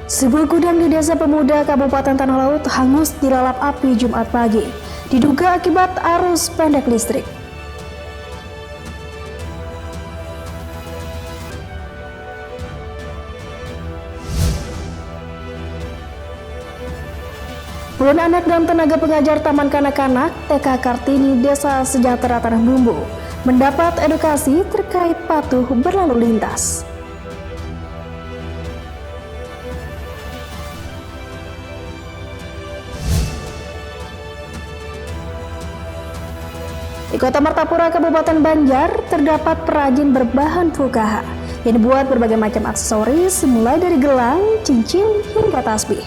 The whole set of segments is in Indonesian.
Sebuah gudang di Desa Pemuda, Kabupaten Tanah Laut hangus dilalap api Jumat pagi, diduga akibat arus pendek listrik. Puluhan anak dan tenaga pengajar Taman Kanak-Kanak TK Kartini Desa Sejahtera Tanah Bumbu mendapat edukasi terkait patuh berlalu lintas. Di Kota Martapura, Kabupaten Banjar, terdapat perajin berbahan fukaha yang dibuat berbagai macam aksesoris mulai dari gelang, cincin, hingga tasbih.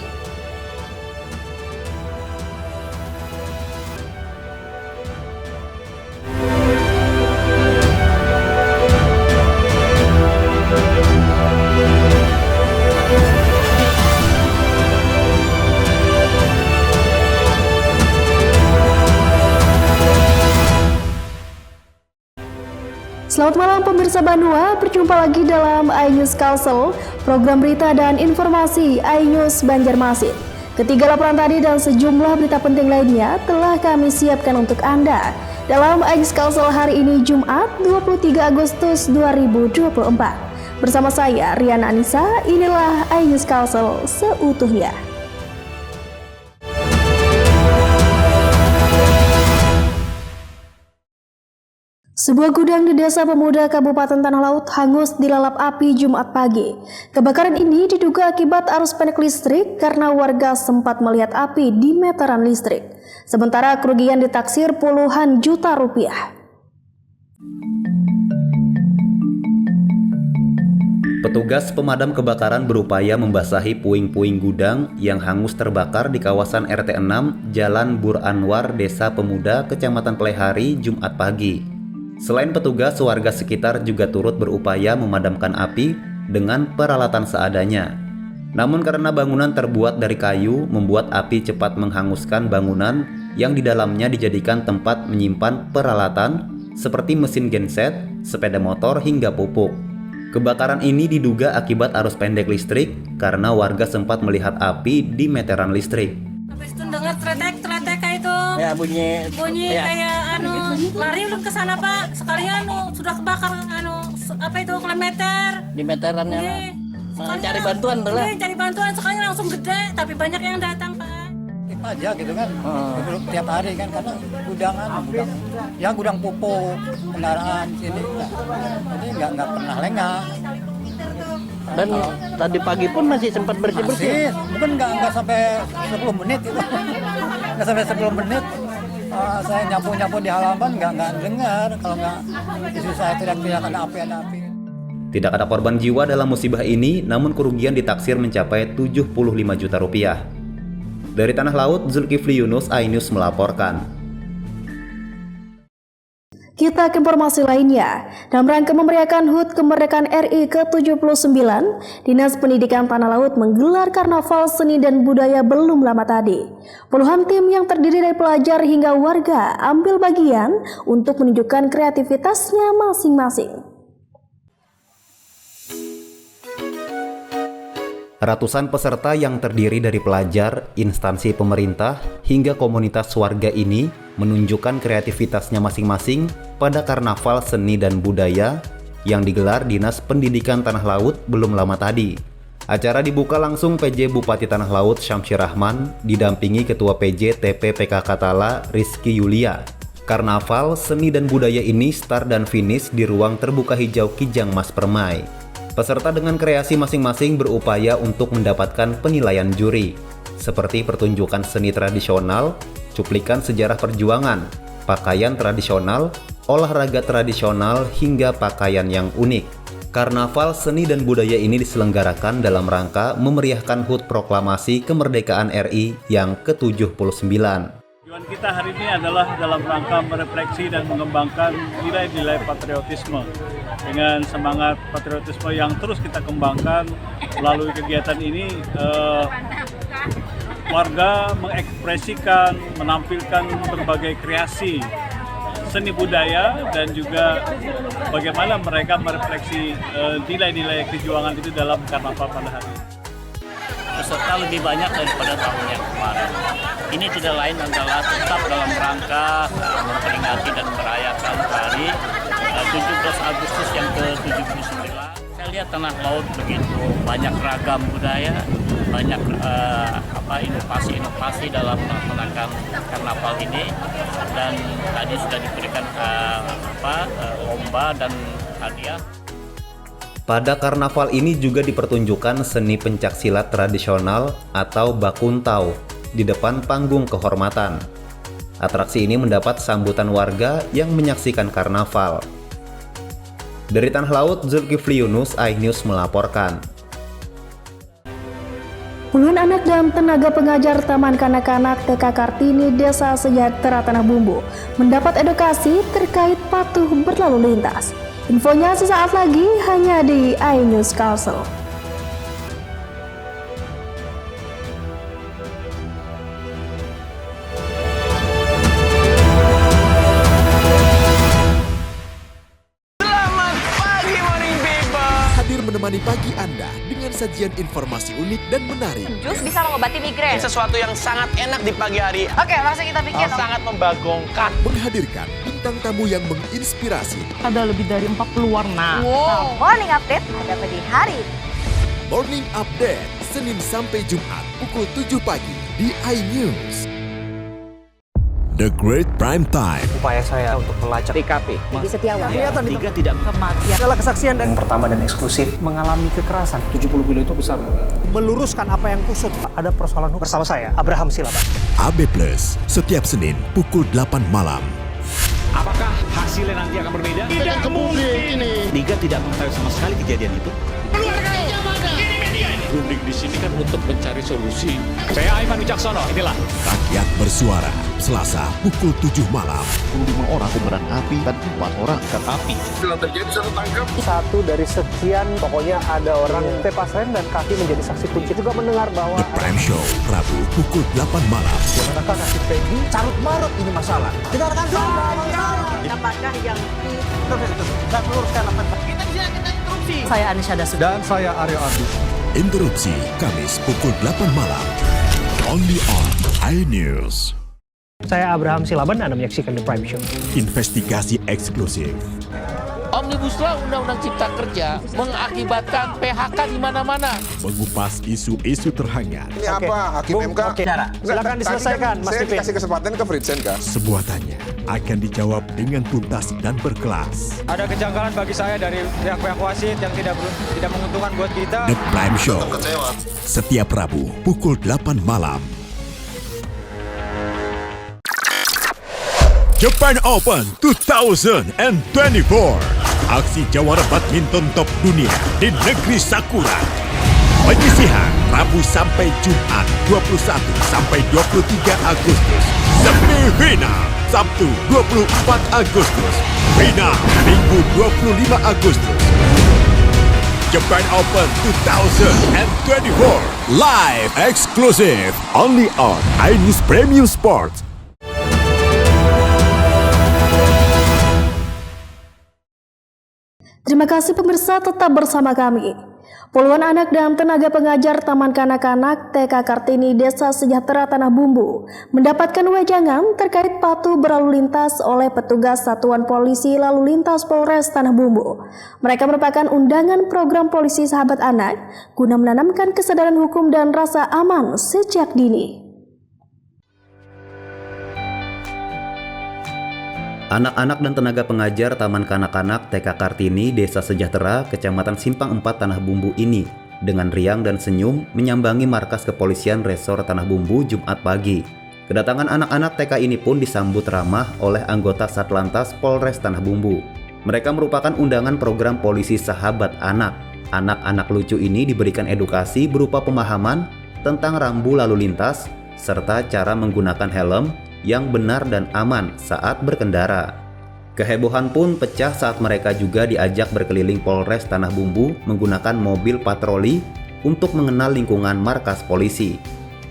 Selamat malam pemirsa Banua, berjumpa lagi dalam iNews Kalsel, program berita dan informasi iNews Banjarmasin. Ketiga laporan tadi dan sejumlah berita penting lainnya telah kami siapkan untuk Anda dalam iNews Kalsel hari ini Jumat 23 Agustus 2024. Bersama saya Riana Anissa, inilah iNews Kalsel seutuhnya. Sebuah gudang di Desa Pemuda, Kabupaten Tanah Laut hangus dilalap api Jumat pagi. Kebakaran ini diduga akibat arus pendek listrik karena warga sempat melihat api di meteran listrik. Sementara kerugian ditaksir puluhan juta rupiah. Petugas pemadam kebakaran berupaya membasahi puing-puing gudang yang hangus terbakar di kawasan RT 6 Jalan Bur Anwar, Desa Pemuda, Kecamatan Plehari, Jumat pagi. Selain petugas, warga sekitar juga turut berupaya memadamkan api dengan peralatan seadanya. Namun karena bangunan terbuat dari kayu, membuat api cepat menghanguskan bangunan yang di dalamnya dijadikan tempat menyimpan peralatan seperti mesin genset, sepeda motor, hingga pupuk. Kebakaran ini diduga akibat arus pendek listrik karena warga sempat melihat api di meteran listrik. Habis itu dengar tretek kayak itu. Ya bunyi ya. Kayak lari udah ke sana Pak. Sekalian sudah kebakar apa itu kilometer. Di meterannya. Cari bantuan tuh lah. Cari bantuan sekalian langsung gede, tapi banyak yang datang Pak. Tip aja gitu kan. Tiap hari kan karena gudang pupuk, kendaraan sini. Jadi nggak pernah lengah. Dan tadi pagi pun masih sempat bersih-bersih. Mungkin nggak sampai 10 menit itu. Nggak sampai 10 menit. Saya nyapu di halaman nggak dengar kalau nggak istri saya teriak-teriak ada api. Tidak ada korban jiwa dalam musibah ini, namun kerugian ditaksir mencapai 75 juta rupiah. Dari Tanah Laut, Zulkifli Yunus, iNews melaporkan. Kita ke informasi lainnya. Dalam rangka memeriahkan HUT Kemerdekaan RI ke-79, Dinas Pendidikan Tanah Laut menggelar Karnaval Seni dan Budaya belum lama tadi. Puluhan tim yang terdiri dari pelajar hingga warga ambil bagian untuk menunjukkan kreativitasnya masing-masing. Ratusan peserta yang terdiri dari pelajar, instansi pemerintah, hingga komunitas warga ini menunjukkan kreativitasnya masing-masing pada Karnaval Seni dan Budaya yang digelar Dinas Pendidikan Tanah Laut belum lama tadi. Acara dibuka langsung PJ Bupati Tanah Laut Syamsir Rahman didampingi Ketua PJ TP PKK Tala Rizky Yulia. Karnaval Seni dan Budaya ini start dan finish di ruang terbuka hijau Kijang Mas Permai. Peserta dengan kreasi masing-masing berupaya untuk mendapatkan penilaian juri, seperti pertunjukan seni tradisional, cuplikan sejarah perjuangan, pakaian tradisional, olahraga tradisional, hingga pakaian yang unik. Karnaval Seni dan Budaya ini diselenggarakan dalam rangka memeriahkan HUT Proklamasi Kemerdekaan RI yang ke-79. Tujuan kita hari ini adalah dalam rangka merefleksi dan mengembangkan nilai-nilai patriotisme dengan semangat patriotisme yang terus kita kembangkan. Melalui kegiatan ini warga mengekspresikan, menampilkan berbagai kreasi seni budaya dan juga bagaimana mereka merefleksi nilai-nilai kejuangan itu dalam karnaval pada hari ini. peserta lebih banyak daripada tahun yang kemarin. Ini tidak lain adalah tetap dalam rangka memperingati dan merayakan hari 17 Agustus yang ke-79. Saya lihat tanah laut begitu banyak ragam budaya, banyak inovasi-inovasi dalam melaksanakan karnaval ini, dan tadi sudah diberikan lomba dan hadiah. Pada karnaval ini juga dipertunjukkan seni pencaksilat tradisional atau bakuntau di depan panggung kehormatan. Atraksi ini mendapat sambutan warga yang menyaksikan karnaval. Dari Tanah Laut, Zulkifli Yunus, iNews melaporkan. Puluhan anak dan tenaga pengajar Taman Kanak-kanak TK Kartini Desa Sejahtera Tanah Bumbu mendapat edukasi terkait patuh berlalu lintas. Infonya sesaat lagi hanya di iNews Kalsel. Menemani pagi Anda dengan sajian informasi unik dan menarik. Jus bisa mengobati migrain. Sesuatu yang sangat enak di pagi hari. Oke, langsung kita bikin. Sangat membagongkan. Menghadirkan bintang tamu yang menginspirasi. Ada lebih dari 40 warna. Wow. Morning update ada di hari. Morning Update, Senin sampai Jumat pukul 7 pagi di iNews. The Great Prime Time. Upaya saya untuk melacak TKP. Jadi Setiawan. Tiga tidak Kematian. adalah kesaksian yang pertama dan eksklusif mengalami kekerasan. 70 kilo itu besar. Meluruskan apa yang kusut. Ada persoalan hukum. Bersama saya, Abraham Silaban. AB Plus, setiap Senin pukul 8 malam. Apakah hasilnya nanti akan berbeda? Tidak mungkin. Liga tidak mengetahui sama sekali kejadian itu. Berunding di sini kan untuk mencari solusi. Saya Aiman Wicaksono, inilah. Rakyat bersuara, Selasa pukul 7 malam. 5 orang kobaran api dan 4 orang ikan api. Satu dari sekian, pokoknya ada orang tepasan dan kaki menjadi saksi kunci. Juga mendengar bahwa The Prime Show, Rabu pukul 8 malam. mengatakan nasib Peggy carut marut ini masalah. Dengarkan dulu. Apakah yang Saya meluruskan apa Saya Anisha Dasu. Dan saya Aryo Abdi. Interupsi, Kamis pukul 8 malam. Only on iNews. Saya Abraham Silaban, Anda menyaksikan The Prime Show. Investigasi eksklusif. Omnibus Law Undang-Undang Cipta Kerja mengakibatkan PHK di mana-mana. Mengupas isu-isu terhangat. Ini apa? Hakim MK? Silakan diselesaikan, Mas Saya Pipin. dikasih kesempatan ke Fritsen, Kak. Sebuah tanya akan dijawab dengan tuntas dan berkelas. Ada kejanggalan bagi saya dari pihak-pihak wasit yang tidak menguntungkan buat kita. The Prime Show, setiap Rabu pukul 8 malam. Japan Open 2024. Aksi jawara badminton top dunia di negeri Sakura. Penyisihan Rabu sampai Jumat 21 sampai 23 Agustus. Semifinal Sabtu 24 Agustus. Final Minggu 25 Agustus. Japan Open 2024. Live exclusive only on iNews Premium Sports. Terima kasih pemirsa, tetap bersama kami. Puluhan anak dan tenaga pengajar Taman Kanak-kanak TK Kartini Desa Sejahtera Tanah Bumbu mendapatkan wejangan terkait patuh berlalu lintas oleh petugas Satuan Polisi Lalu Lintas Polres Tanah Bumbu. Mereka merupakan undangan program Polisi Sahabat Anak guna menanamkan kesadaran hukum dan rasa aman sejak dini. Anak-anak dan tenaga pengajar Taman Kanak-kanak TK Kartini Desa Sejahtera, Kecamatan Simpang 4 Tanah Bumbu ini dengan riang dan senyum menyambangi markas kepolisian Resor Tanah Bumbu Jumat pagi. Kedatangan anak-anak TK ini pun disambut ramah oleh anggota Satlantas Polres Tanah Bumbu. Mereka merupakan undangan program Polisi Sahabat Anak. Anak-anak lucu ini diberikan edukasi berupa pemahaman tentang rambu lalu lintas serta cara menggunakan helm yang benar dan aman saat berkendara. Kehebohan pun pecah saat mereka juga diajak berkeliling Polres Tanah Bumbu menggunakan mobil patroli untuk mengenal lingkungan markas polisi.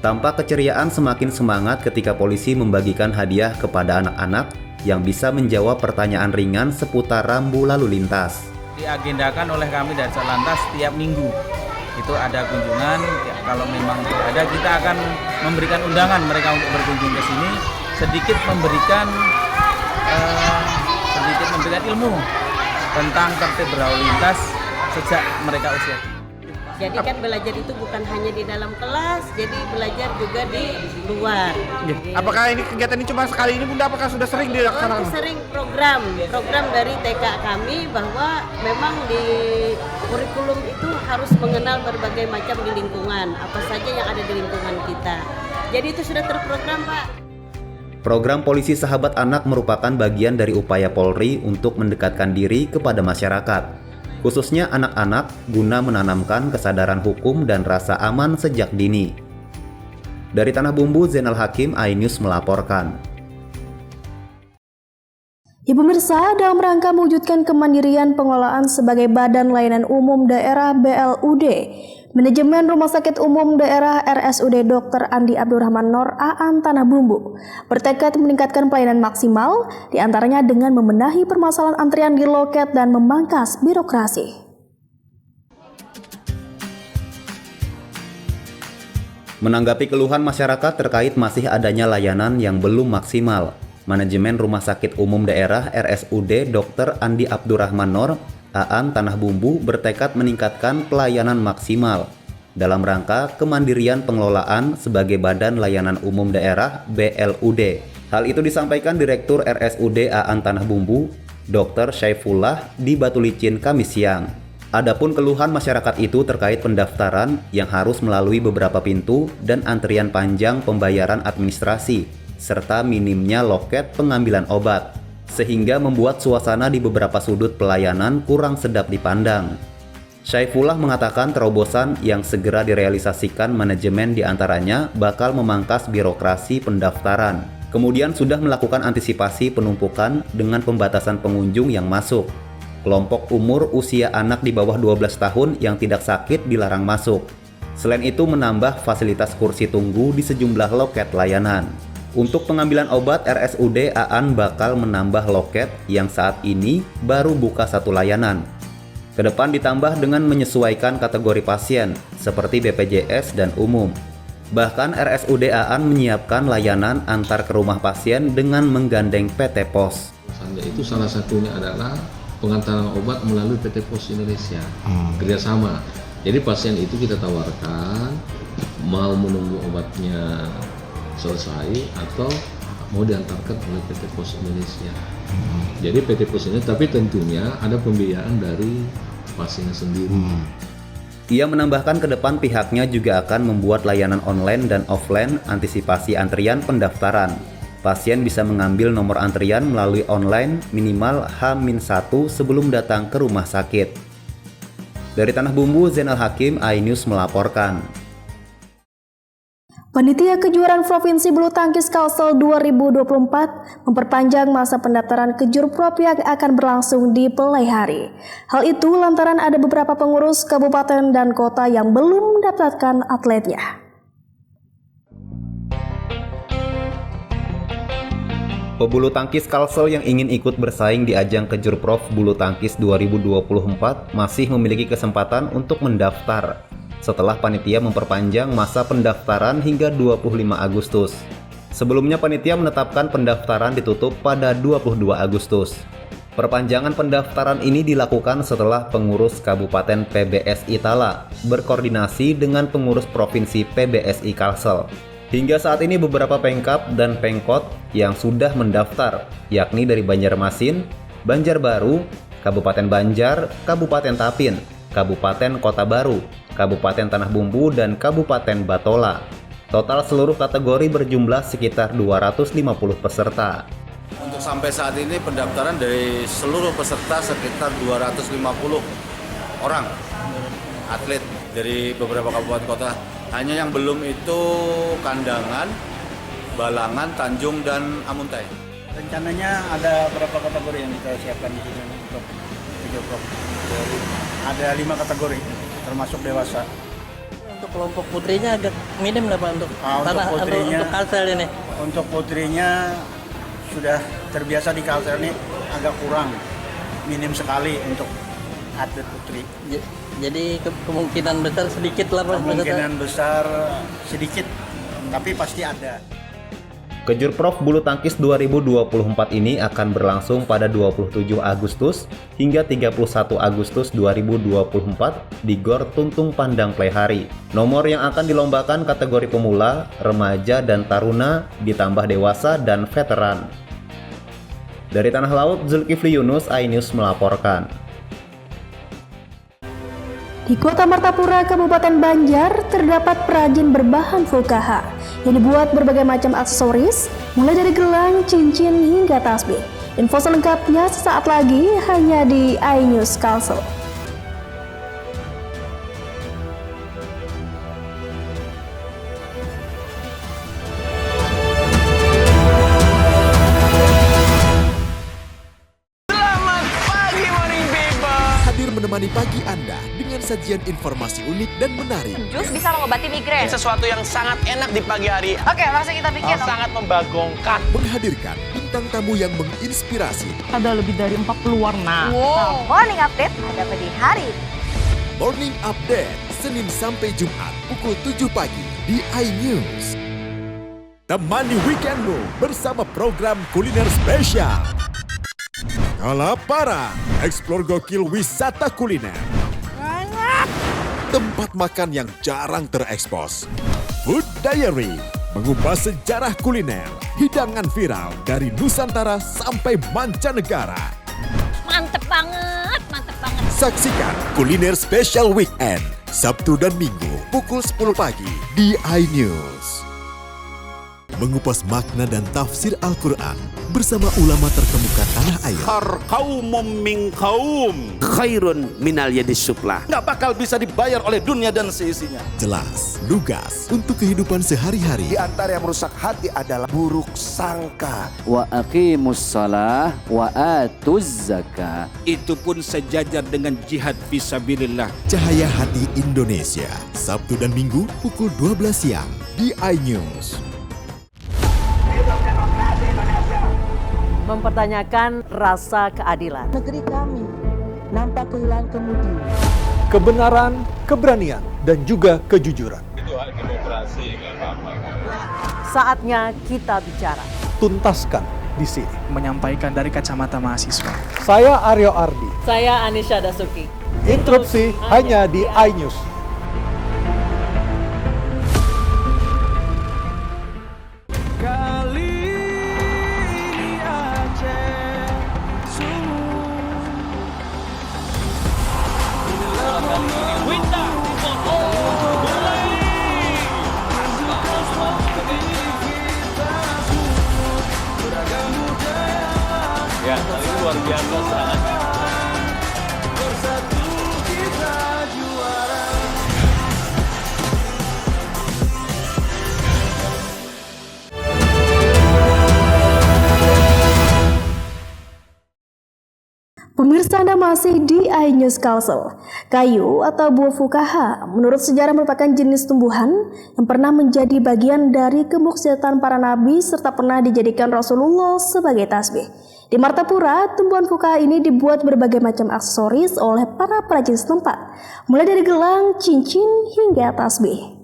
Tampak keceriaan semakin semangat ketika polisi membagikan hadiah kepada anak-anak yang bisa menjawab pertanyaan ringan seputar rambu lalu lintas. Diagendakan oleh kami dari Satlantas setiap minggu itu ada kunjungan, kalau memang ada kita akan memberikan undangan mereka untuk berkunjung ke sini, sedikit memberikan ilmu tentang tertib berlalu lintas sejak mereka usia. Jadi kan belajar itu bukan hanya di dalam kelas, jadi belajar juga di luar. Jadi, apakah ini kegiatan ini cuma sekali ini Bunda? Apakah sudah sering dilaksanakan? Sering program dari TK kami bahwa memang di kurikulum itu harus mengenal berbagai macam di lingkungan, apa saja yang ada di lingkungan kita. Jadi itu sudah terprogram, Pak. Program Polisi Sahabat Anak merupakan bagian dari upaya Polri untuk mendekatkan diri kepada masyarakat, khususnya anak-anak, guna menanamkan kesadaran hukum dan rasa aman sejak dini. Dari Tanah Bumbu, Zainal Hakim, iNews melaporkan. Ya pemirsa, dalam rangka mewujudkan kemandirian pengelolaan sebagai Badan Layanan Umum Daerah BLUD, Manajemen Rumah Sakit Umum Daerah RSUD Dr. Andi Abdurrahman Nor Aan Tanah Bumbu bertekad meningkatkan pelayanan maksimal, diantaranya dengan membenahi permasalahan antrian di loket dan memangkas birokrasi. Menanggapi keluhan masyarakat terkait masih adanya layanan yang belum maksimal, Manajemen Rumah Sakit Umum Daerah RSUD Dr. Andi Abdurrahman Nor Aan Tanah Bumbu bertekad meningkatkan pelayanan maksimal dalam rangka kemandirian pengelolaan sebagai Badan Layanan Umum Daerah BLUD. Hal itu disampaikan Direktur RSUD Aan Tanah Bumbu, Dr. Syaifullah di Batu Licin Kamis siang. Adapun keluhan masyarakat itu terkait pendaftaran yang harus melalui beberapa pintu dan antrian panjang pembayaran administrasi, serta minimnya loket pengambilan obat, sehingga membuat suasana di beberapa sudut pelayanan kurang sedap dipandang. Syaifullah mengatakan terobosan yang segera direalisasikan manajemen diantaranya bakal memangkas birokrasi pendaftaran. Kemudian sudah melakukan antisipasi penumpukan dengan pembatasan pengunjung yang masuk. Kelompok umur usia anak di bawah 12 tahun yang tidak sakit dilarang masuk. Selain itu menambah fasilitas kursi tunggu di sejumlah loket layanan. Untuk pengambilan obat, RSUD Aan bakal menambah loket yang saat ini baru buka satu layanan. Kedepan ditambah dengan menyesuaikan kategori pasien seperti BPJS dan umum. Bahkan RSUD Aan menyiapkan layanan antar ke rumah pasien dengan menggandeng PT Pos. Itu salah satunya adalah pengantaran obat melalui PT Pos Indonesia, kerjasama. Jadi pasien itu kita tawarkan mau menunggu obatnya selesai atau mau diantarkan oleh PT Pos Indonesia. Jadi PT Pos ini, tapi tentunya ada pembiayaan dari pasiennya sendiri. Ia menambahkan ke depan pihaknya juga akan membuat layanan online dan offline antisipasi antrian pendaftaran. Pasien bisa mengambil nomor antrian melalui online minimal H-1 sebelum datang ke rumah sakit. Dari Tanah Bumbu, Zainal Hakim, iNews melaporkan. Panitia Kejuaraan Provinsi Bulu Tangkis Kalsel 2024 memperpanjang masa pendaftaran Kejurprop yang akan berlangsung di Pelai Hari. Hal itu lantaran ada beberapa pengurus kabupaten dan kota yang belum mendaftarkan atletnya. Pebulu tangkis Kalsel yang ingin ikut bersaing di ajang Kejurprov Bulu Tangkis 2024 masih memiliki kesempatan untuk mendaftar setelah panitia memperpanjang masa pendaftaran hingga 25 Agustus. Sebelumnya panitia menetapkan pendaftaran ditutup pada 22 Agustus. Perpanjangan pendaftaran ini dilakukan setelah pengurus Kabupaten PBSI Tala berkoordinasi dengan pengurus Provinsi PBSI Kalsel. Hingga saat ini beberapa pengkap dan pengkot yang sudah mendaftar, yakni dari Banjarmasin, Banjarbaru, Kabupaten Banjar, Kabupaten Tapin, Kabupaten Kota Baru, Kabupaten Tanah Bumbu, dan Kabupaten Batola. Total seluruh kategori berjumlah sekitar 250 peserta. Untuk sampai saat ini pendaftaran dari seluruh peserta sekitar 250 orang atlet dari beberapa kabupaten kota. Hanya yang belum itu Kandangan, Balangan, Tanjung, dan Amuntai. Rencananya ada berapa kategori yang kita siapkan di sini untuk Kejurprov? Ada 5 kategori, termasuk dewasa. Untuk kelompok putrinya agak minim lah Pak untuk untuk Kalsel ini. Untuk putrinya sudah terbiasa di Kalsel ini agak kurang, minim sekali untuk atlet putri. Jadi kemungkinan besar sedikit lah Pak. Kemungkinan besar sedikit, tapi pasti ada. Kejurprov Bulu Tangkis 2024 ini akan berlangsung pada 27 Agustus hingga 31 Agustus 2024 di Gor Tuntung Pandang Plehari. Nomor yang akan dilombakan kategori pemula, remaja dan taruna, ditambah dewasa dan veteran. Dari Tanah Laut, Zulkifli Yunus, iNews melaporkan. Di Kota Martapura, Kabupaten Banjar, terdapat perajin berbahan fukaha yang dibuat berbagai macam aksesoris, mulai dari gelang, cincin, hingga tasbih. Info selengkapnya sesaat lagi hanya di iNews Kalsel. Menemani pagi Anda dengan sajian informasi unik dan menarik. Jus bisa mengobati migrain. Sesuatu yang sangat enak di pagi hari. Oke, langsung kita bikin. Sangat membagongkan. Menghadirkan bintang tamu yang menginspirasi. Ada lebih dari 40 warna. Wow. Morning Update ada di hari ini. Morning Update, Senin sampai Jumat pukul 7 pagi di iNews. Temani weekendmu bersama program kuliner spesial. Kalaparan, eksplor gokil wisata kuliner. Tempat makan yang jarang terekspos. Food Diary, mengupas sejarah kuliner, hidangan viral dari Nusantara sampai mancanegara. Mantep banget, mantep banget. Saksikan Kuliner Special Weekend, Sabtu dan Minggu pukul 10 pagi di iNews. Mengupas makna dan tafsir Al-Quran bersama ulama terkemuka tanah air. Kaumum min kaum khairun minal yadis suflah. Nggak bakal bisa dibayar oleh dunia dan seisinya. Jelas, lugas untuk kehidupan sehari-hari. Di antara yang merusak hati adalah buruk sangka. Wa aqimus shalah wa atuz zakah. Itu pun sejajar dengan jihad fisabilillah. Cahaya Hati Indonesia, Sabtu dan Minggu pukul 12 siang di iNews. Mempertanyakan rasa keadilan. Negeri kami nampak kehilangan kemudi. Kebenaran, keberanian, dan juga kejujuran. Itu hak demokrasi, nggak apa-apa. Saatnya kita bicara. Tuntaskan di sini. Menyampaikan dari kacamata mahasiswa. Saya Aryo Ardi. Saya Anisha Dasuki. Interupsi hanya di iNews. Ya, kali ini luar biasa serangannya. Pemirsa, Anda masih di iNews Kalsel. Kayu atau buah fukaha menurut sejarah merupakan jenis tumbuhan yang pernah menjadi bagian dari kemukjizatan para nabi serta pernah dijadikan Rasulullah sebagai tasbih. Di Martapura, tumbuhan fukaha ini dibuat berbagai macam aksesoris oleh para perajin setempat, mulai dari gelang, cincin, hingga tasbih.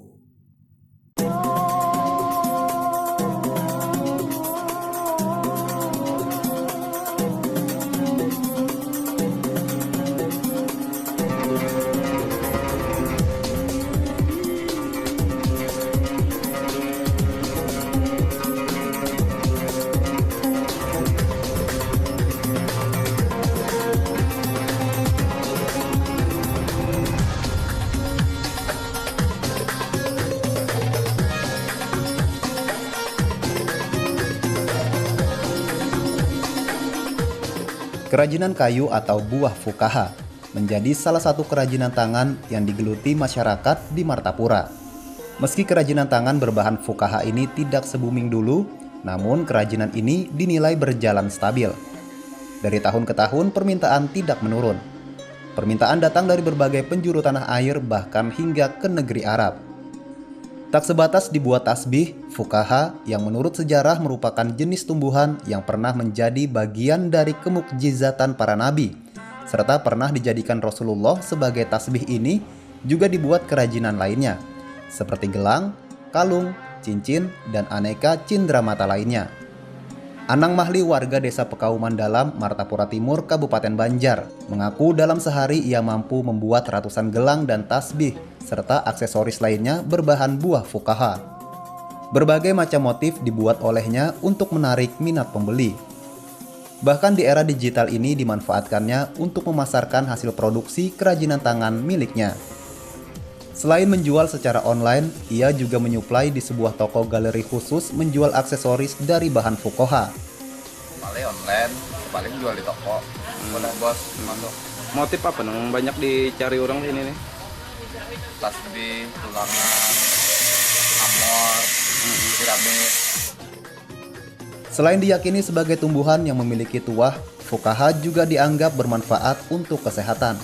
Kerajinan kayu atau buah fukaha menjadi salah satu kerajinan tangan yang digeluti masyarakat di Martapura. Meski kerajinan tangan berbahan fukaha ini tidak se-booming dulu, namun kerajinan ini dinilai berjalan stabil. Dari tahun ke tahun permintaan tidak menurun. Permintaan datang dari berbagai penjuru tanah air bahkan hingga ke negeri Arab. Tak sebatas dibuat tasbih, fukaha yang menurut sejarah merupakan jenis tumbuhan yang pernah menjadi bagian dari kemukjizatan para nabi serta pernah dijadikan Rasulullah sebagai tasbih ini juga dibuat kerajinan lainnya, seperti gelang, kalung, cincin, dan aneka cindera mata lainnya. Anang Mahli, warga desa Pekauman Dalam, Martapura Timur, Kabupaten Banjar, mengaku dalam sehari ia mampu membuat ratusan gelang dan tasbih, serta aksesoris lainnya berbahan buah fukaha. Berbagai macam motif dibuat olehnya untuk menarik minat pembeli. Bahkan di era digital ini dimanfaatkannya untuk memasarkan hasil produksi kerajinan tangan miliknya. Selain menjual secara online, ia juga menyuplai di sebuah toko galeri khusus menjual aksesoris dari bahan fukoha. Paling online, paling jual di toko. Bos, motif apa yang banyak dicari orang sini nih? Tasbih, tulangan, amor, piramid. Selain diyakini sebagai tumbuhan yang memiliki tuah, fukaha juga dianggap bermanfaat untuk kesehatan.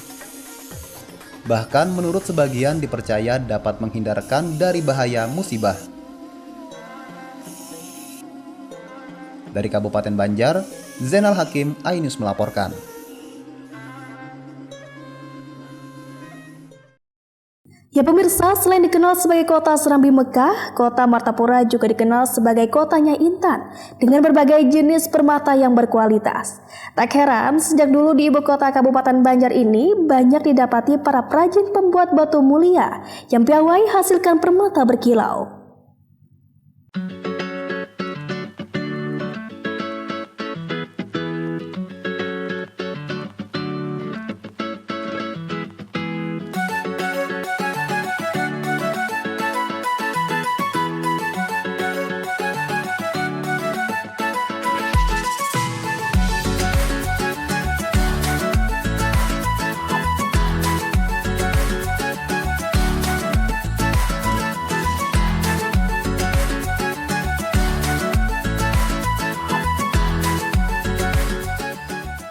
Bahkan menurut sebagian dipercaya dapat menghindarkan dari bahaya musibah. Dari Kabupaten Banjar, Zainal Hakim, iNews melaporkan. Ya pemirsa, selain dikenal sebagai kota Serambi Mekah, kota Martapura juga dikenal sebagai kotanya Intan dengan berbagai jenis permata yang berkualitas. Tak heran, sejak dulu di ibu kota Kabupaten Banjar ini banyak didapati para perajin pembuat batu mulia yang piawai hasilkan permata berkilau.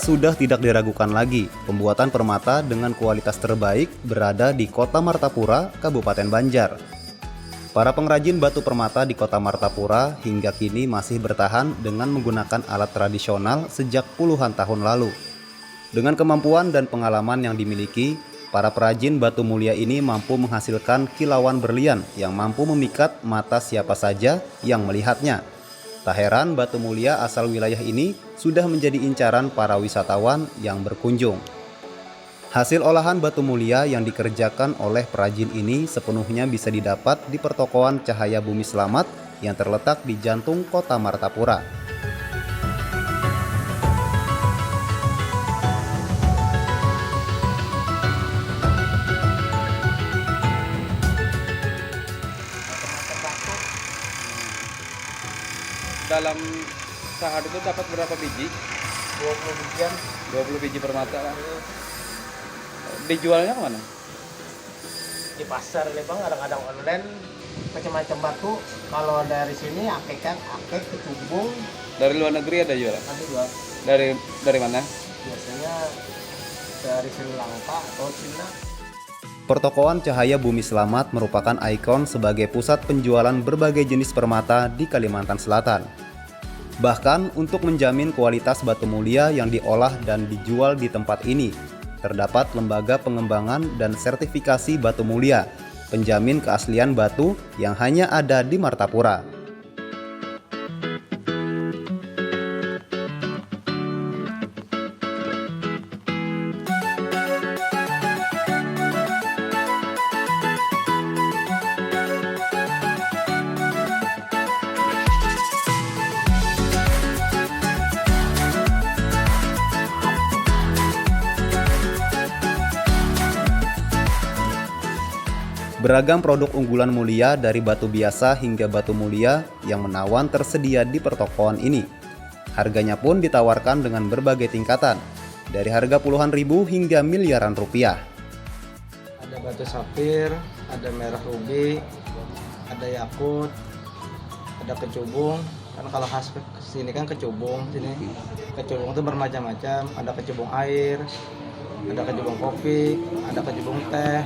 Sudah tidak diragukan lagi, pembuatan permata dengan kualitas terbaik berada di Kota Martapura, Kabupaten Banjar. Para pengrajin batu permata di Kota Martapura hingga kini masih bertahan dengan menggunakan alat tradisional sejak puluhan tahun lalu. Dengan kemampuan dan pengalaman yang dimiliki, para perajin batu mulia ini mampu menghasilkan kilauan berlian yang mampu memikat mata siapa saja yang melihatnya. Tak heran batu mulia asal wilayah ini sudah menjadi incaran para wisatawan yang berkunjung. Hasil olahan batu mulia yang dikerjakan oleh perajin ini sepenuhnya bisa didapat di pertokoan Cahaya Bumi Selamat yang terletak di jantung Kota Martapura. Dalam sehari itu dapat berapa biji? 20 bijian. 20 biji permata kan? Dijualnya kemana? Di pasar nih bang, kadang-kadang online macam-macam batu. Kalau dari sini akek kecubung. Dari luar negeri ada jualan? Ada jual. Dari mana? Biasanya dari Sri Lanka atau Cina. Pertokoan Cahaya Bumi Selamat merupakan ikon sebagai pusat penjualan berbagai jenis permata di Kalimantan Selatan. Bahkan untuk menjamin kualitas batu mulia yang diolah dan dijual di tempat ini, terdapat lembaga pengembangan dan sertifikasi batu mulia, penjamin keaslian batu yang hanya ada di Martapura. Beragam produk unggulan mulia dari batu biasa hingga batu mulia yang menawan tersedia di pertokoan ini. Harganya pun ditawarkan dengan berbagai tingkatan, dari harga puluhan ribu hingga miliaran rupiah. Ada batu safir, ada merah ruby, ada yakut, ada kecubung. Kan kalau khas sini kan kecubung, kecubung itu bermacam-macam. Ada kecubung air, ada kecubung kopi, ada kecubung teh.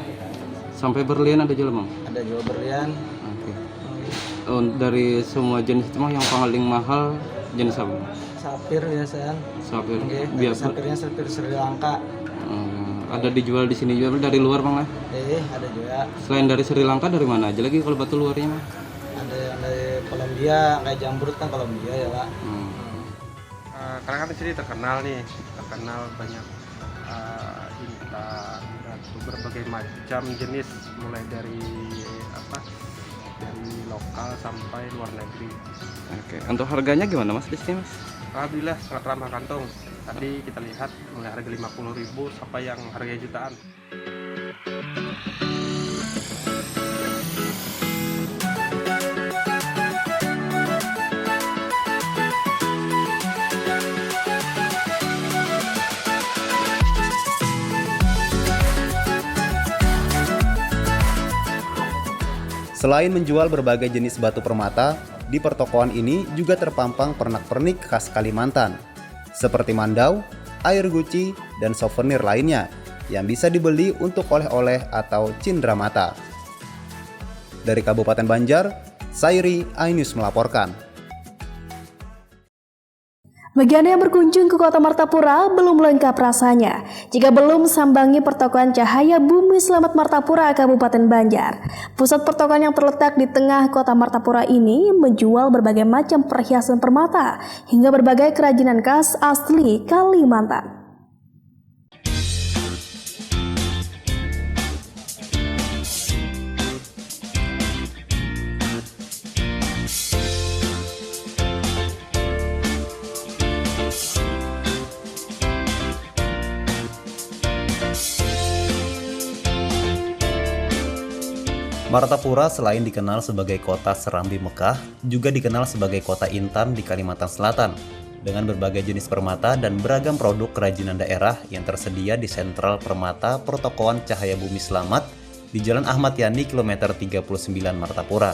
Sampai berlian ada jual bang? Ada jual berlian. Oke. Dari semua jenis itu yang paling mahal jenis apa? Safir biasanya. Safir. Safirnya safir Sri Lanka. Ada dijual di sini juga dari luar Bang lah? Ada juga. Selain dari Sri Lanka dari mana aja lagi kalau batu luarnya Bang? Ada yang dari Kolombia, kayak jambrut kan Kolombia ya Pak. Karena kan di sini terkenal banyak intan dan berbagai macam jenis, mulai dari dari lokal sampai luar negeri. Oke, untuk harganya gimana Mas di sini Mas? Alhamdulillah sangat ramah kantong. Tadi kita lihat mulai harga 50.000 sampai yang harga jutaan. Selain menjual berbagai jenis batu permata, di pertokoan ini juga terpampang pernak-pernik khas Kalimantan, seperti mandau, air guci, dan souvenir lainnya yang bisa dibeli untuk oleh-oleh atau cindera mata. Dari Kabupaten Banjar, Sairi iNews melaporkan. Bagi Anda yang berkunjung ke Kota Martapura, belum lengkap rasanya jika belum sambangi pertokoan Cahaya Bumi Slamet Martapura, Kabupaten Banjar. Pusat pertokoan yang terletak di tengah Kota Martapura ini menjual berbagai macam perhiasan permata hingga berbagai kerajinan khas asli Kalimantan. Martapura selain dikenal sebagai kota Serambi Mekah, juga dikenal sebagai kota intan di Kalimantan Selatan, dengan berbagai jenis permata dan beragam produk kerajinan daerah yang tersedia di Sentral Permata Pertokoan Cahaya Bumi Slamet di Jalan Ahmad Yani kilometer 39 Martapura.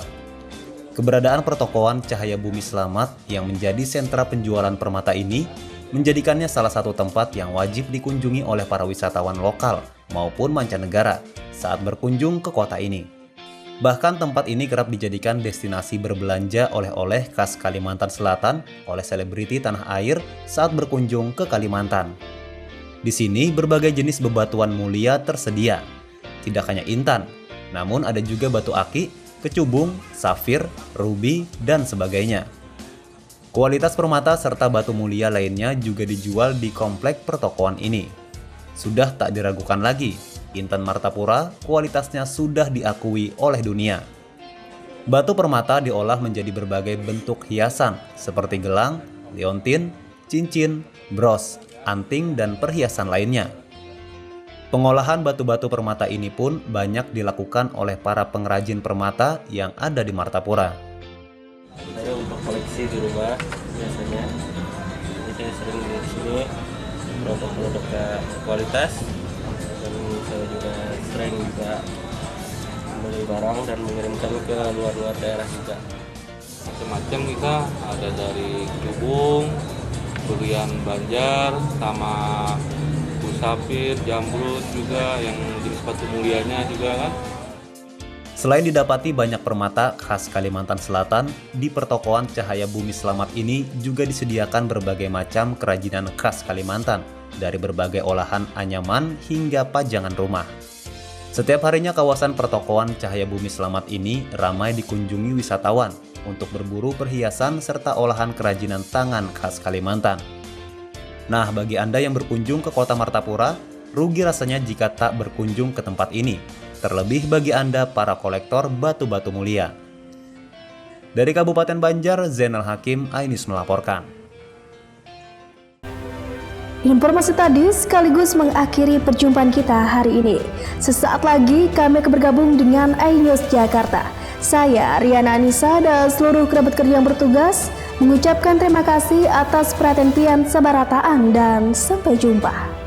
Keberadaan Pertokoan Cahaya Bumi Slamet yang menjadi sentra penjualan permata ini menjadikannya salah satu tempat yang wajib dikunjungi oleh para wisatawan lokal maupun mancanegara saat berkunjung ke kota ini. Bahkan tempat ini kerap dijadikan destinasi berbelanja oleh-oleh khas Kalimantan Selatan oleh selebriti tanah air saat berkunjung ke Kalimantan. Di sini berbagai jenis bebatuan mulia tersedia. Tidak hanya intan, namun ada juga batu aki, kecubung, safir, rubi, dan sebagainya. Kualitas permata serta batu mulia lainnya juga dijual di komplek pertokoan ini. Sudah tak diragukan lagi, intan Martapura kualitasnya sudah diakui oleh dunia. Batu permata diolah menjadi berbagai bentuk hiasan seperti gelang, liontin, cincin, bros, anting, dan perhiasan lainnya. Pengolahan batu-batu permata ini pun banyak dilakukan oleh para pengrajin permata yang ada di Martapura. Saya untuk koleksi di rumah biasanya, saya sering di sini produk-produk kualitas. Saya juga sering membeli barang dan mengirimkan ke luar-luar daerah juga. Macam-macam kita ada dari kecubung, durian Banjar, sama safir, jambrut juga yang jenis batu mulianya juga kan. Selain didapati banyak permata khas Kalimantan Selatan, di pertokoan Cahaya Bumi Slamet ini juga disediakan berbagai macam kerajinan khas Kalimantan, dari berbagai olahan anyaman hingga pajangan rumah. Setiap harinya kawasan pertokoan Cahaya Bumi Slamet ini ramai dikunjungi wisatawan untuk berburu perhiasan serta olahan kerajinan tangan khas Kalimantan. Nah, bagi Anda yang berkunjung ke Kota Martapura, rugi rasanya jika tak berkunjung ke tempat ini. Terlebih bagi Anda para kolektor batu-batu mulia. Dari Kabupaten Banjar, Zainal Hakim, iNews melaporkan. Informasi tadi sekaligus mengakhiri perjumpaan kita hari ini. Sesaat lagi kami akan bergabung dengan iNews Jakarta. Saya Riana Anissa dan seluruh kerabat kerja yang bertugas mengucapkan terima kasih atas perhatian sabarataan dan sampai jumpa.